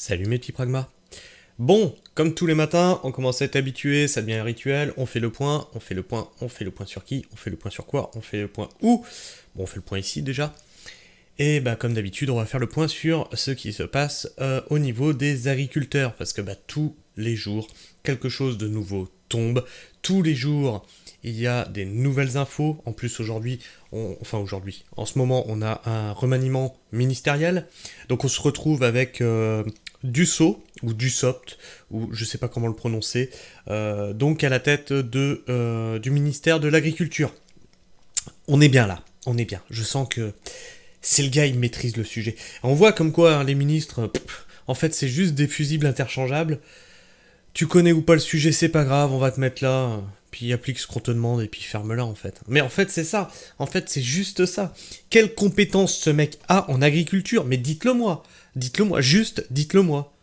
Salut mes petits pragmas. Bon, comme tous les matins, on commence à être habitué, ça devient un rituel, on fait le point, on fait le point, on fait le point sur qui, on fait le point sur quoi, on fait le point où. Bon, on fait le point ici déjà. Et bah comme d'habitude, on va faire le point sur ce qui se passe au niveau des agriculteurs, parce que tous les jours, quelque chose de nouveau tombe. Tous les jours, il y a des nouvelles infos. En plus aujourd'hui, en ce moment, on a un remaniement ministériel. Donc on se retrouve avec Dussault, ou Dussopt, ou je sais pas comment le prononcer, donc à la tête du ministère de l'Agriculture. On est bien là, on est bien. Je sens que c'est le gars, il maîtrise le sujet. On voit comme quoi les ministres, en fait c'est juste des fusibles interchangeables. Tu connais ou pas le sujet, c'est pas grave, on va te mettre là, puis applique ce qu'on te demande et puis ferme-la en fait. Mais en fait c'est ça, en fait c'est juste ça. Quelle compétence ce mec a en agriculture? Mais dites-le moi, juste dites-le moi.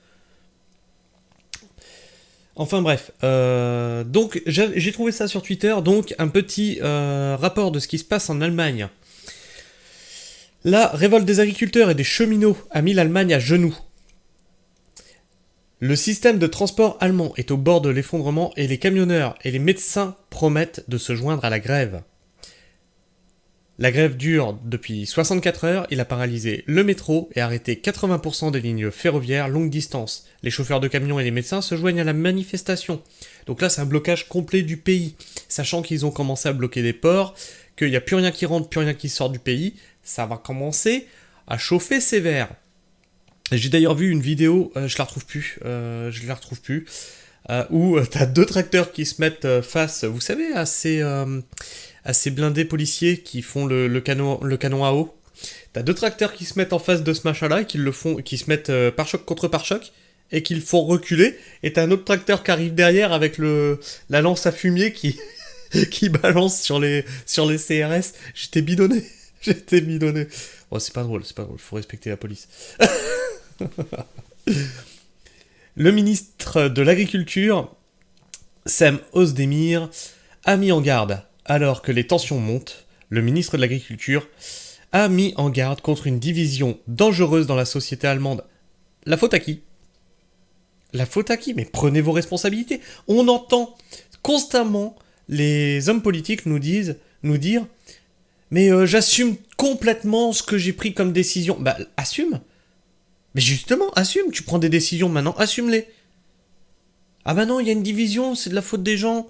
Enfin bref, donc j'ai trouvé ça sur Twitter, donc un petit rapport de ce qui se passe en Allemagne. La révolte des agriculteurs et des cheminots a mis l'Allemagne à genoux. Le système de transport allemand est au bord de l'effondrement et les camionneurs et les médecins promettent de se joindre à la grève. La grève dure depuis 64 heures, il a paralysé le métro et arrêté 80% des lignes ferroviaires longue distance. Les chauffeurs de camions et les médecins se joignent à la manifestation. Donc là, c'est un blocage complet du pays. Sachant qu'ils ont commencé à bloquer des ports, qu'il n'y a plus rien qui rentre, plus rien qui sort du pays, ça va commencer à chauffer sévère. J'ai d'ailleurs vu une vidéo, je la retrouve plus, où t'as deux tracteurs qui se mettent face, vous savez, à ces blindés policiers qui font le canon à eau. T'as deux tracteurs qui se mettent en face de ce machin-là et qui se mettent pare-choc contre pare-choc et qui le font reculer. Et t'as un autre tracteur qui arrive derrière avec la lance à fumier qui, qui balance sur les CRS. J'étais bidonné. J'étais bidonné. Bon, c'est pas drôle, faut respecter la police. Le ministre de l'Agriculture, Cem Özdemir, a mis en garde. Alors que les tensions montent, le ministre de l'Agriculture a mis en garde contre une division dangereuse dans la société allemande. La faute à qui? La faute à qui? Mais prenez vos responsabilités. On entend constamment les hommes politiques nous dire mais j'assume complètement ce que j'ai pris comme décision. Bah, assume. Mais justement, assume. Tu prends des décisions maintenant, assume-les. Ah bah non, il y a une division, c'est de la faute des gens.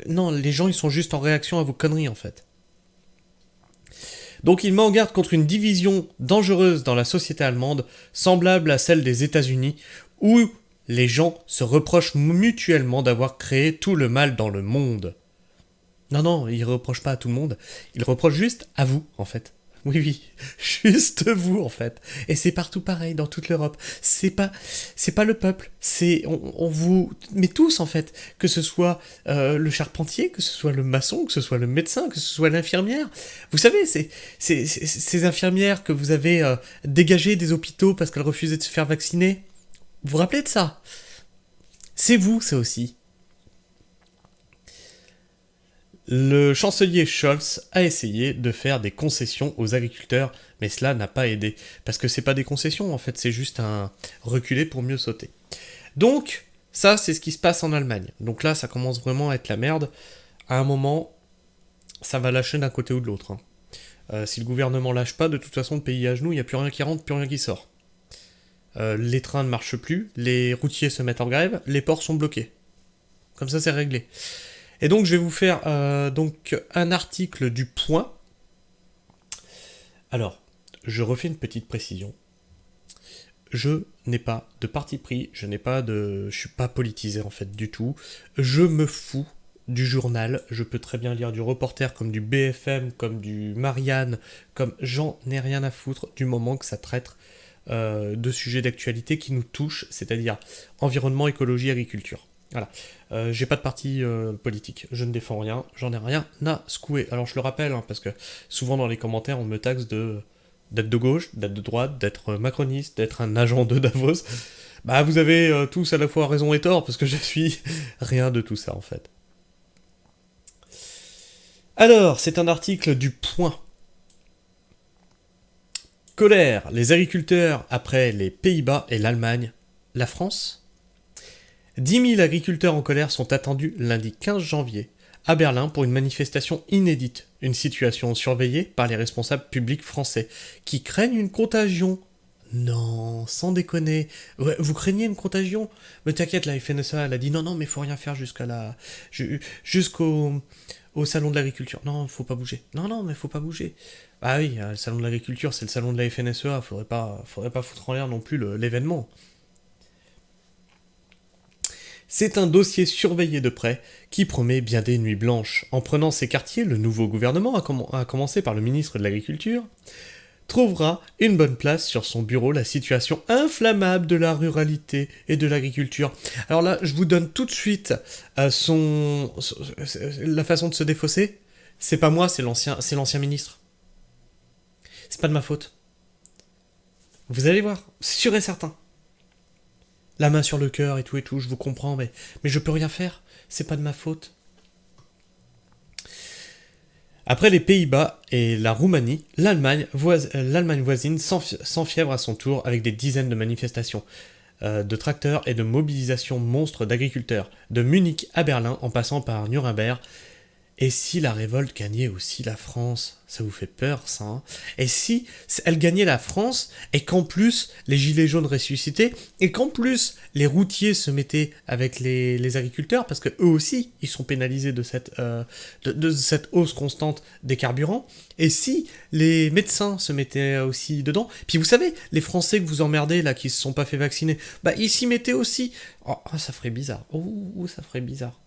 Non, les gens, ils sont juste en réaction à vos conneries, en fait. Donc il met en garde contre une division dangereuse dans la société allemande, semblable à celle des États-Unis, où les gens se reprochent mutuellement d'avoir créé tout le mal dans le monde. Non, non, il reproche pas à tout le monde, il reproche juste à vous, en fait. Oui, oui, juste vous, en fait. Et c'est partout pareil, dans toute l'Europe. C'est pas le peuple, on vous met tous, en fait. Que ce soit le charpentier, que ce soit le maçon, que ce soit le médecin, que ce soit l'infirmière. Vous savez, ces infirmières que vous avez dégagées des hôpitaux parce qu'elles refusaient de se faire vacciner. Vous vous rappelez de ça? C'est vous, ça aussi. Le chancelier Scholz a essayé de faire des concessions aux agriculteurs, mais cela n'a pas aidé. Parce que c'est pas des concessions, en fait, c'est juste un reculer pour mieux sauter. Donc, ça, c'est ce qui se passe en Allemagne. Donc là, ça commence vraiment à être la merde. À un moment, ça va lâcher d'un côté ou de l'autre. Si le gouvernement lâche pas, de toute façon, le pays est à genoux, il n'y a plus rien qui rentre, plus rien qui sort. Les trains ne marchent plus, les routiers se mettent en grève, les ports sont bloqués. Comme ça, c'est réglé. Et donc je vais vous faire donc un article du Point. Alors, je refais une petite précision. Je n'ai pas de parti pris, je suis pas politisé en fait du tout. Je me fous du journal, je peux très bien lire du Reporter comme du BFM, comme du Marianne, comme j'en ai rien à foutre du moment que ça traite de sujets d'actualité qui nous touchent, c'est-à-dire environnement, écologie, agriculture. Voilà. J'ai pas de parti politique, je ne défends rien, j'en ai rien à secouer. Alors je le rappelle, hein, parce que souvent dans les commentaires on me taxe d'être de gauche, d'être de droite, d'être macroniste, d'être un agent de Davos. Bah vous avez tous à la fois raison et tort, parce que je suis rien de tout ça en fait. Alors, c'est un article du Point. Colère, les agriculteurs après les Pays-Bas et l'Allemagne la France. 10 000 agriculteurs en colère sont attendus lundi 15 janvier à Berlin pour une manifestation inédite, une situation surveillée par les responsables publics français, qui craignent une contagion. Non, sans déconner. Ouais, vous craignez une contagion? Mais t'inquiète, la FNSEA, elle a dit non, non, mais faut rien faire jusqu'au salon de l'agriculture. Non, faut pas bouger. Non, non, mais faut pas bouger. Ah oui, le salon de l'agriculture, c'est le salon de la FNSEA, faudrait pas foutre en l'air non plus l'événement. C'est un dossier surveillé de près qui promet bien des nuits blanches. En prenant ces quartiers, le nouveau gouvernement, à commencer par le ministre de l'Agriculture, trouvera une bonne place sur son bureau la situation inflammable de la ruralité et de l'agriculture. Alors là, je vous donne tout de suite la façon de se défausser. C'est pas moi, c'est l'ancien ministre. C'est pas de ma faute. Vous allez voir, sûr et certain. La main sur le cœur et tout, je vous comprends, mais je peux rien faire. C'est pas de ma faute. Après les Pays-Bas et la Roumanie, l'Allemagne voisine s'enfièvre à son tour avec des dizaines de manifestations, de tracteurs et de mobilisations monstres d'agriculteurs, de Munich à Berlin en passant par Nuremberg. Et si la révolte gagnait aussi la France? Ça vous fait peur, ça, hein? Et si elle gagnait la France, et qu'en plus les gilets jaunes ressuscitaient, et qu'en plus les routiers se mettaient avec les agriculteurs, parce que eux aussi, ils sont pénalisés de cette hausse constante des carburants, et si les médecins se mettaient aussi dedans, puis vous savez, les Français que vous emmerdez, là, qui se sont pas fait vacciner, bah ils s'y mettaient aussi. Oh, ça ferait bizarre. Oh, ça ferait bizarre.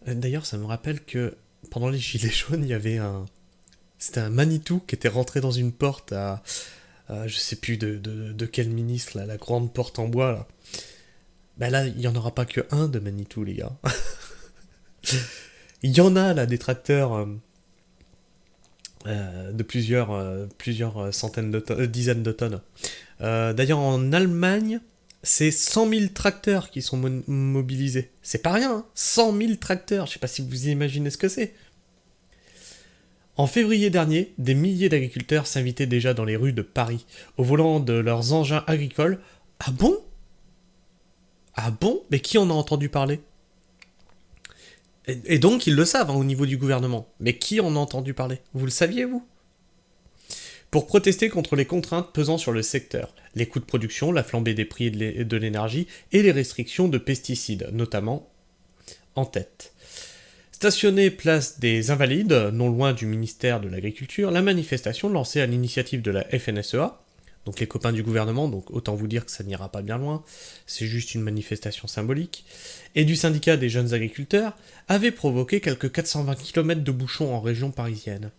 D'ailleurs, ça me rappelle que pendant les Gilets jaunes, il y avait C'était un Manitou qui était rentré dans une porte je sais plus de quel ministre, là, la grande porte en bois, là. Ben là, il n'y en aura pas que un de Manitou, les gars. Il y en a, là, des tracteurs de plusieurs dizaines de tonnes. D'ailleurs, en Allemagne, c'est 100 000 tracteurs qui sont mobilisés. C'est pas rien, hein, 100 000 tracteurs. Je sais pas si vous imaginez ce que c'est. En février dernier, des milliers d'agriculteurs s'invitaient déjà dans les rues de Paris, au volant de leurs engins agricoles. Ah bon? Ah bon? Mais qui en a entendu parler? Et donc, ils le savent, hein, au niveau du gouvernement. Mais qui en a entendu parler? Vous le saviez, vous? Pour protester contre les contraintes pesant sur le secteur, les coûts de production, la flambée des prix de l'énergie et les restrictions de pesticides, notamment en tête. Stationnée place des Invalides, non loin du ministère de l'Agriculture, la manifestation lancée à l'initiative de la FNSEA, donc les copains du gouvernement, donc autant vous dire que ça n'ira pas bien loin, c'est juste une manifestation symbolique, et du syndicat des jeunes agriculteurs, avait provoqué quelques 420 km de bouchons en région parisienne.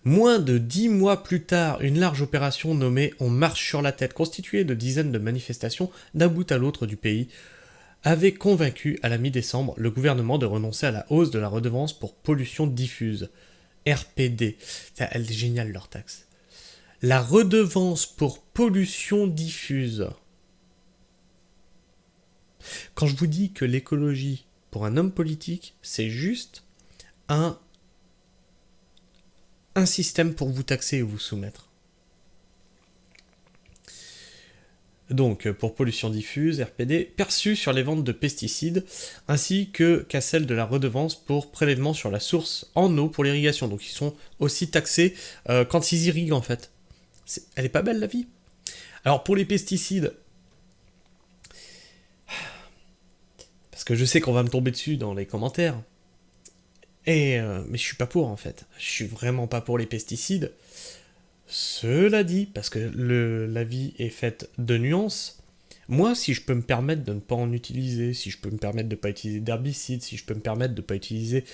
Moins de 10 mois plus tard, une large opération nommée On marche sur la tête, constituée de dizaines de manifestations d'un bout à l'autre du pays, avait convaincu à la mi-décembre le gouvernement de renoncer à la hausse de la redevance pour pollution diffuse, RPD. Elle est géniale leur taxe. La redevance pour pollution diffuse. Quand je vous dis que l'écologie, pour un homme politique, c'est juste un système pour vous taxer et vous soumettre. Donc, pour pollution diffuse, RPD, perçue sur les ventes de pesticides, ainsi qu'à celle de la redevance pour prélèvement sur la source en eau pour l'irrigation. Donc, ils sont aussi taxés quand ils irriguent, en fait. Elle est pas belle, la vie. Alors, pour les pesticides, parce que je sais qu'on va me tomber dessus dans les commentaires, mais je suis pas pour, en fait. Je suis vraiment pas pour les pesticides. Cela dit, parce que la vie est faite de nuances, moi, si je peux me permettre de ne pas en utiliser, si je peux me permettre de ne pas utiliser d'herbicides, si je peux me permettre de ne pas utiliser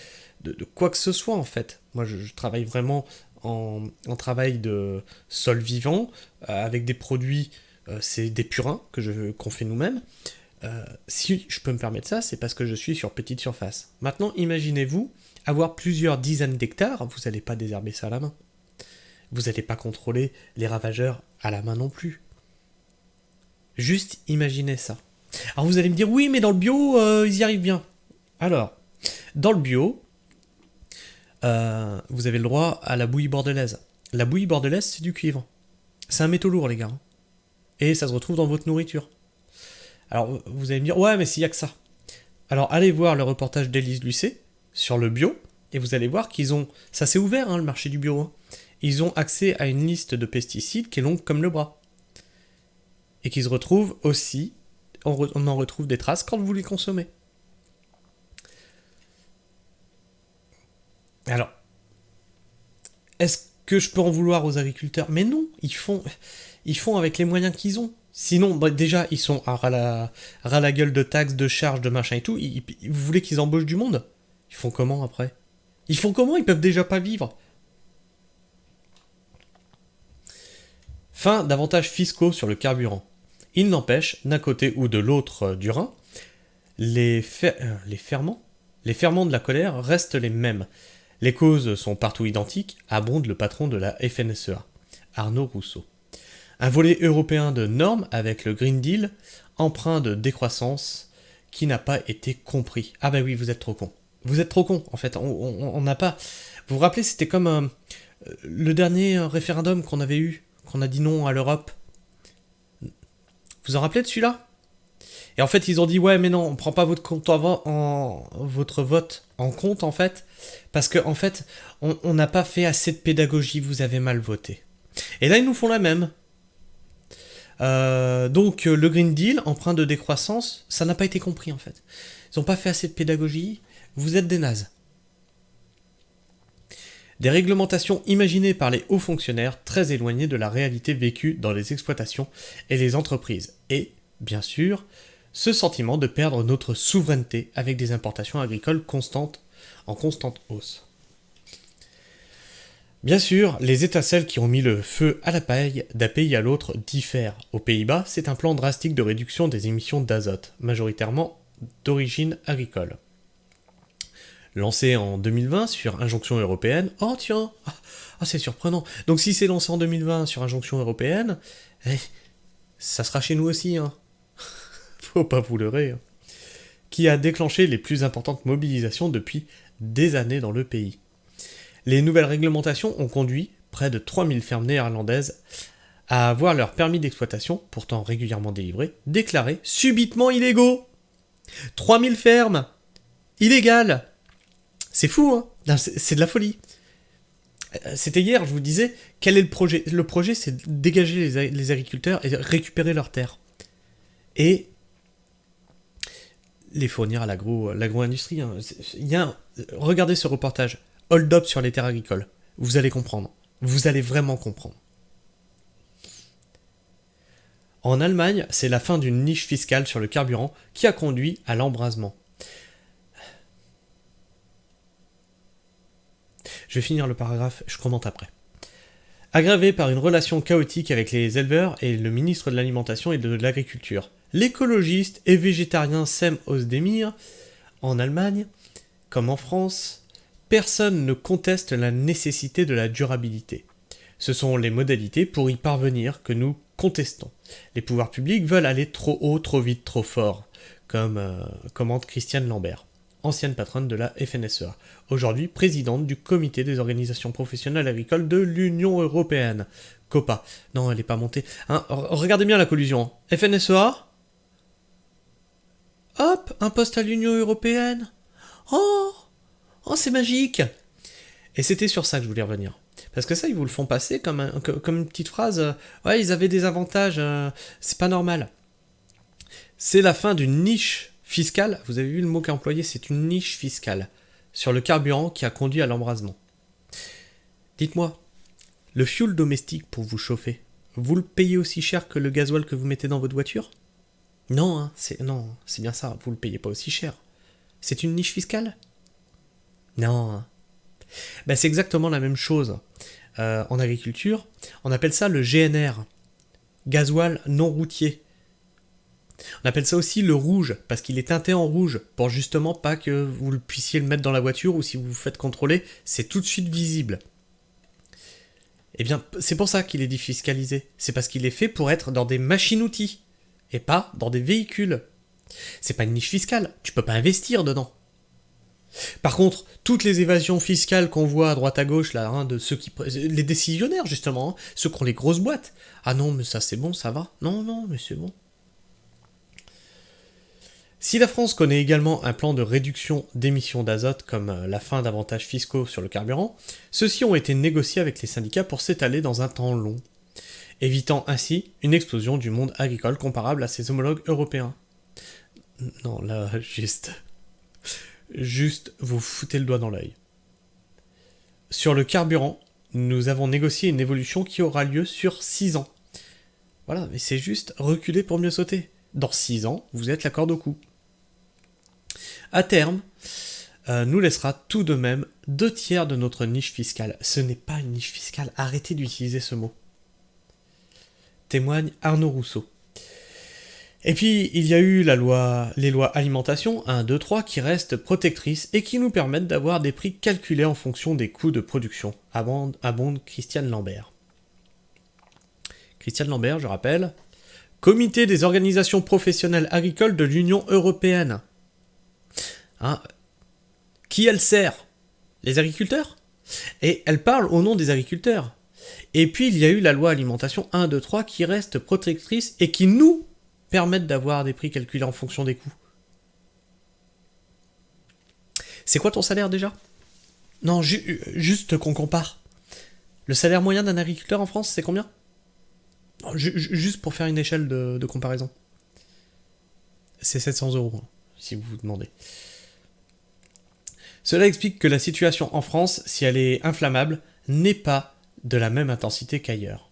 de quoi que ce soit, en fait. Moi, je travaille vraiment en travail de sol vivant, avec des produits, c'est des purins qu'on fait nous-mêmes. Si je peux me permettre ça, c'est parce que je suis sur petite surface. Maintenant, imaginez-vous avoir plusieurs dizaines d'hectares, vous n'allez pas désherber ça à la main. Vous n'allez pas contrôler les ravageurs à la main non plus. Juste imaginez ça. Alors vous allez me dire, oui, mais dans le bio, ils y arrivent bien. Alors, dans le bio, vous avez le droit à la bouillie bordelaise. La bouillie bordelaise, c'est du cuivre. C'est un métaux lourd, les gars. Hein. Et ça se retrouve dans votre nourriture. Alors, vous allez me dire, ouais, mais s'il y a que ça. Alors, allez voir le reportage d'Élise Lucet sur le bio, et vous allez voir qu'ils ont... Ça s'est ouvert, hein, le marché du bio. Hein. Ils ont accès à une liste de pesticides qui est longue comme le bras. Et qui se retrouvent aussi... On en retrouve des traces quand vous les consommez. Alors, est-ce que je peux en vouloir aux agriculteurs? Mais non, ils font avec les moyens qu'ils ont. Sinon, bah, déjà, ils sont à ras la gueule de taxes, de charges, de machin et tout. Vous voulez qu'ils embauchent du monde? Ils font comment après? Ils font comment? Ils peuvent déjà pas vivre. Fin d'avantages fiscaux sur le carburant. Il n'empêche, d'un côté ou de l'autre du Rhin, les ferments de la colère restent les mêmes. Les causes sont partout identiques, abonde le patron de la FNSEA, Arnaud Rousseau. Un volet européen de normes avec le Green Deal, empreint de décroissance, qui n'a pas été compris. Ah bah oui, vous êtes trop con. Vous êtes trop con, en fait. On n'a pas... Vous vous rappelez, c'était comme le dernier référendum qu'on avait eu, qu'on a dit non à l'Europe. Vous en rappelez de celui-là? Et en fait, ils ont dit, ouais, mais non, on prend pas votre vote en compte, en fait, parce que, en fait, on n'a pas fait assez de pédagogie, vous avez mal voté. Et là, ils nous font la même. Donc, le Green Deal, empreint de décroissance, ça n'a pas été compris, en fait. Ils n'ont pas fait assez de pédagogie, vous êtes des nazes. Des réglementations imaginées par les hauts fonctionnaires, très éloignées de la réalité vécue dans les exploitations et les entreprises. Et, bien sûr, ce sentiment de perdre notre souveraineté avec des importations agricoles en constante hausse. Bien sûr, les étincelles qui ont mis le feu à la paille d'un pays à l'autre diffèrent. Aux Pays-Bas, c'est un plan drastique de réduction des émissions d'azote, majoritairement d'origine agricole. Lancé en 2020 sur injonction européenne, oh tiens, c'est surprenant. Donc si c'est lancé en 2020 sur injonction européenne, ça sera chez nous aussi, hein. Faut pas vous leurrer. Hein. Qui a déclenché les plus importantes mobilisations depuis des années dans le pays. Les nouvelles réglementations ont conduit près de 3000 fermes néerlandaises à avoir leur permis d'exploitation, pourtant régulièrement délivrés, déclarés subitement illégaux. 3000 fermes illégales. C'est fou, hein? Non, c'est de la folie. C'était hier, je vous disais, quel est le projet? Le projet, c'est de dégager les agriculteurs et récupérer leurs terres. Et les fournir à l'agro-industrie. Hein. Regardez ce reportage. Hold up sur les terres agricoles. Vous allez comprendre. Vous allez vraiment comprendre. En Allemagne, c'est la fin d'une niche fiscale sur le carburant qui a conduit à l'embrasement. Je vais finir le paragraphe, je commente après. Aggravé par une relation chaotique avec les éleveurs et le ministre de l'Alimentation et de l'Agriculture, l'écologiste et végétarien Cem Özdemir, en Allemagne, comme en France, personne ne conteste la nécessité de la durabilité. Ce sont les modalités pour y parvenir que nous contestons. Les pouvoirs publics veulent aller trop haut, trop vite, trop fort, comme commente Christiane Lambert, ancienne patronne de la FNSEA, aujourd'hui présidente du comité des organisations professionnelles agricoles de l'Union Européenne. COPA. Non, elle n'est pas montée. Hein, regardez bien la collusion. FNSEA. Hop, un poste à l'Union Européenne. Oh, c'est magique. Et c'était sur ça que je voulais revenir. Parce que ça, ils vous le font passer comme une petite phrase. Ouais, ils avaient des avantages, c'est pas normal. C'est la fin d'une niche fiscale, vous avez vu le mot qu'a employé, c'est une niche fiscale, sur le carburant qui a conduit à l'embrasement. Dites-moi, le fioul domestique pour vous chauffer, vous le payez aussi cher que le gasoil que vous mettez dans votre voiture? Non, hein, c'est bien ça, vous le payez pas aussi cher. C'est une niche fiscale? Non. Hein. Ben, c'est exactement la même chose. En agriculture, on appelle ça le GNR, gasoil non routier. On appelle ça aussi le rouge, parce qu'il est teinté en rouge, pour justement pas que vous puissiez le mettre dans la voiture, ou si vous vous faites contrôler, c'est tout de suite visible. Eh bien, c'est pour ça qu'il est défiscalisé. C'est parce qu'il est fait pour être dans des machines-outils, et pas dans des véhicules. C'est pas une niche fiscale, tu peux pas investir dedans. Par contre, toutes les évasions fiscales qu'on voit à droite à gauche, là, hein, de ceux qui... Les décisionnaires, justement, hein, ceux qui ont les grosses boîtes. Ah non, mais ça c'est bon, ça va. Non, non, mais c'est bon. Si la France connaît également un plan de réduction d'émissions d'azote comme la fin d'avantages fiscaux sur le carburant, ceux-ci ont été négociés avec les syndicats pour s'étaler dans un temps long, évitant ainsi une explosion du monde agricole comparable à ses homologues européens. Non, là, juste, vous foutez le doigt dans l'œil. Sur le carburant, nous avons négocié une évolution qui aura lieu sur 6 ans. Voilà, mais c'est juste reculer pour mieux sauter. Dans 6 ans, vous êtes la corde au cou. À terme, nous laissera tout de même 2/3 de notre niche fiscale. Ce n'est pas une niche fiscale, arrêtez d'utiliser ce mot. Témoigne Arnaud Rousseau. Et puis, il y a eu les lois alimentation 1, 2, 3 qui restent protectrices et qui nous permettent d'avoir des prix calculés en fonction des coûts de production, abonde Christiane Lambert. Christiane Lambert, je rappelle, Comité des organisations professionnelles agricoles de l'Union européenne. Hein, qui elle sert? Les agriculteurs? Et elle parle au nom des agriculteurs. Et puis il y a eu la loi alimentation 1, 2, 3 qui reste protectrice et qui nous permettent d'avoir des prix calculés en fonction des coûts. C'est quoi ton salaire déjà? Non, juste qu'on compare. Le salaire moyen d'un agriculteur en France, c'est combien? Non, juste pour faire une échelle de comparaison. C'est 700 €, hein, si vous vous demandez. Cela explique que la situation en France, si elle est inflammable, n'est pas de la même intensité qu'ailleurs.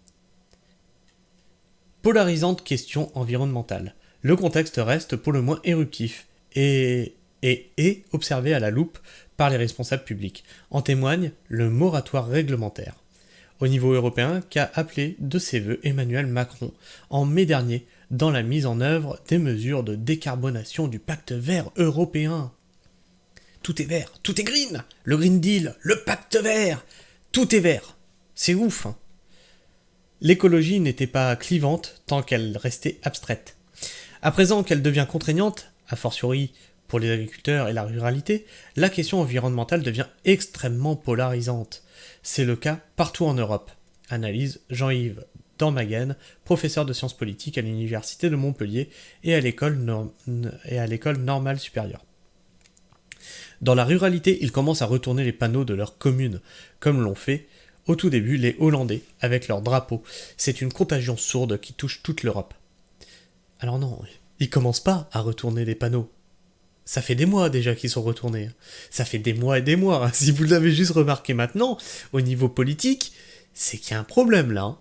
Polarisante question environnementale. Le contexte reste pour le moins éruptif et est observé à la loupe par les responsables publics. En témoigne le moratoire réglementaire. Au niveau européen, qu'a appelé de ses vœux Emmanuel Macron en mai dernier dans la mise en œuvre des mesures de décarbonation du pacte vert européen. Tout est vert, tout est green. Le Green Deal, le pacte vert, tout est vert. C'est ouf, hein. L'écologie n'était pas clivante tant qu'elle restait abstraite. À présent qu'elle devient contraignante, a fortiori pour les agriculteurs et la ruralité, la question environnementale devient extrêmement polarisante. C'est le cas partout en Europe, analyse Jean-Yves Dormaguen, professeur de sciences politiques à l'université de Montpellier et à l'école normale supérieure. Dans la ruralité, ils commencent à retourner les panneaux de leurs communes, comme l'ont fait au tout début les Hollandais avec leurs drapeaux. C'est une contagion sourde qui touche toute l'Europe. Alors non, ils commencent pas à retourner les panneaux. Ça fait des mois déjà qu'ils sont retournés. Ça fait des mois et des mois. Si vous l'avez juste remarqué maintenant, au niveau politique, c'est qu'il y a un problème là.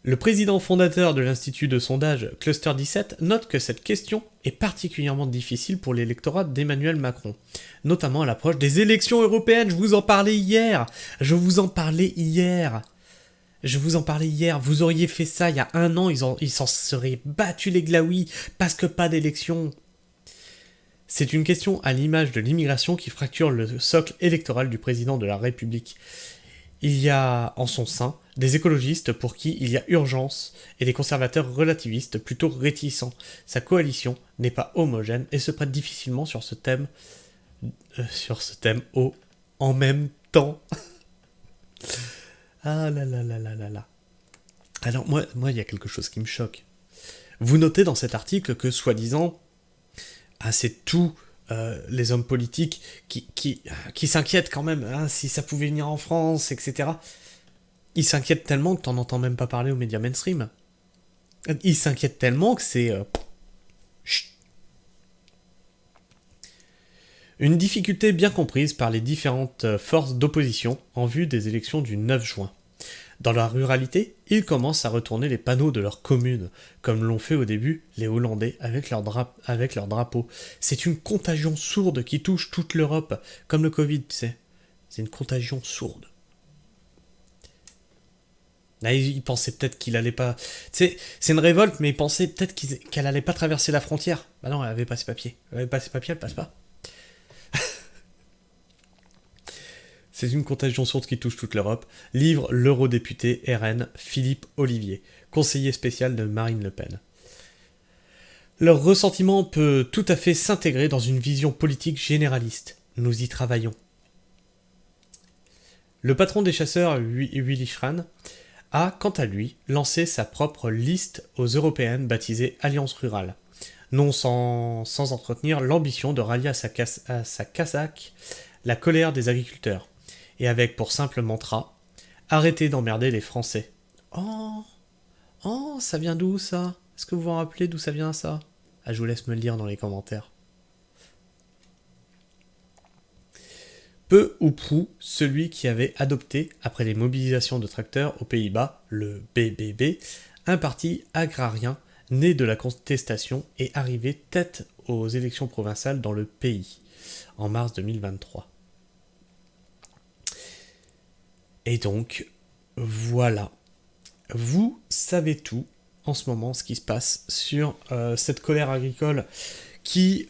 Le président fondateur de l'institut de sondage Cluster 17 note que cette question est particulièrement difficile pour l'électorat d'Emmanuel Macron, notamment à l'approche des élections européennes. Je vous en parlais hier. Vous auriez fait ça il y a 1 an, ils s'en seraient battus les glaouis parce que pas d'élection. C'est une question à l'image de l'immigration qui fracture le socle électoral du président de la République. Il y a en son sein des écologistes pour qui il y a urgence et des conservateurs relativistes plutôt réticents. Sa coalition n'est pas homogène et se prête difficilement sur ce thème en même temps. Ah là là là là là là. Alors moi il y a quelque chose qui me choque. Vous notez dans cet article que soi-disant, c'est tous les hommes politiques qui s'inquiètent quand même, hein, si ça pouvait venir en France, etc. Ils s'inquiètent tellement que t'en entends même pas parler aux médias mainstream. Ils s'inquiètent tellement que c'est... Chut. Une difficulté bien comprise par les différentes forces d'opposition en vue des élections du 9 juin. Dans la ruralité, ils commencent à retourner les panneaux de leur commune, comme l'ont fait au début les Hollandais avec leurs drapeaux. C'est une contagion sourde qui touche toute l'Europe, comme le Covid, tu sais. C'est une contagion sourde. Là, ils pensaient peut-être qu'il allait pas... C'est une révolte, mais ils pensaient peut-être qu'elle allait pas traverser la frontière. Bah non, elle avait pas ses papiers. Elle passe pas. C'est une contagion sourde qui touche toute l'Europe, livre l'eurodéputé RN Philippe Ollivier, conseiller spécial de Marine Le Pen. Leur ressentiment peut tout à fait s'intégrer dans une vision politique généraliste. Nous y travaillons. Le patron des chasseurs, Willy Schran, a, quant à lui, lancé sa propre liste aux européennes baptisée Alliance Rurale, non sans entretenir l'ambition de rallier à sa casaque la colère des agriculteurs, et avec pour simple mantra « Arrêtez d'emmerder les Français ». Oh, oh, ça vient d'où ça? Est-ce que vous vous rappelez d'où ça vient ça? Ah, je vous laisse me le dire dans les commentaires. Peu ou prou celui qui avait adopté, après les mobilisations de tracteurs aux Pays-Bas, le BBB, un parti agrarien né de la contestation et arrivé tête aux élections provinciales dans le pays, en mars 2023. Et donc, voilà. Vous savez tout en ce moment, ce qui se passe sur cette colère agricole qui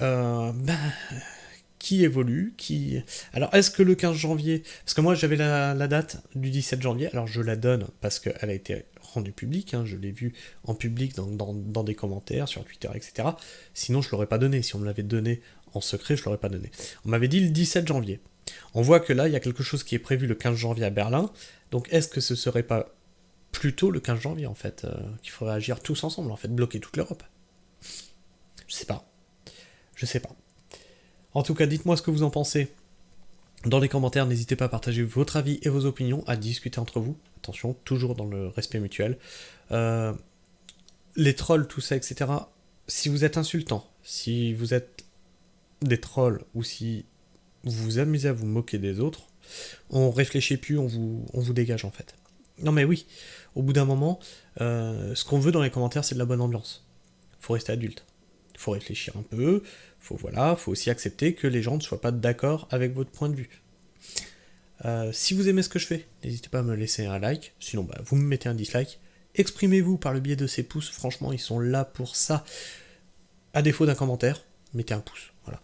évolue, qui... Alors, est-ce que le 15 janvier... Parce que moi, j'avais la date du 17 janvier, alors je la donne parce qu'elle a été rendue publique, hein, je l'ai vue en public dans des commentaires, sur Twitter, etc. Sinon, je ne l'aurais pas donné. Si on me l'avait donné en secret, je ne l'aurais pas donné. On m'avait dit le 17 janvier. On voit que là, il y a quelque chose qui est prévu le 15 janvier à Berlin. Donc, est-ce que ce serait pas plutôt le 15 janvier, en fait, qu'il faudrait agir tous ensemble, en fait, bloquer toute l'Europe? Je sais pas. Je sais pas. En tout cas, dites-moi ce que vous en pensez dans les commentaires. N'hésitez pas à partager votre avis et vos opinions, à discuter entre vous. Attention, toujours dans le respect mutuel. Les trolls, tout ça, etc. Si vous êtes insultant, si vous êtes des trolls, ou si vous vous amusez à vous moquer des autres, on réfléchit plus, on vous dégage en fait. Non mais oui, au bout d'un moment, ce qu'on veut dans les commentaires, c'est de la bonne ambiance. Faut rester adulte. Faut réfléchir un peu, faut aussi accepter que les gens ne soient pas d'accord avec votre point de vue. Si vous aimez ce que je fais, n'hésitez pas à me laisser un like, sinon vous me mettez un dislike. Exprimez-vous par le biais de ces pouces, franchement ils sont là pour ça. À défaut d'un commentaire, mettez un pouce, voilà.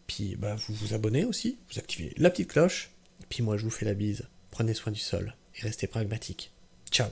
Puis vous vous abonnez aussi, vous activez la petite cloche, puis moi je vous fais la bise, prenez soin du sol et restez pragmatique. Ciao.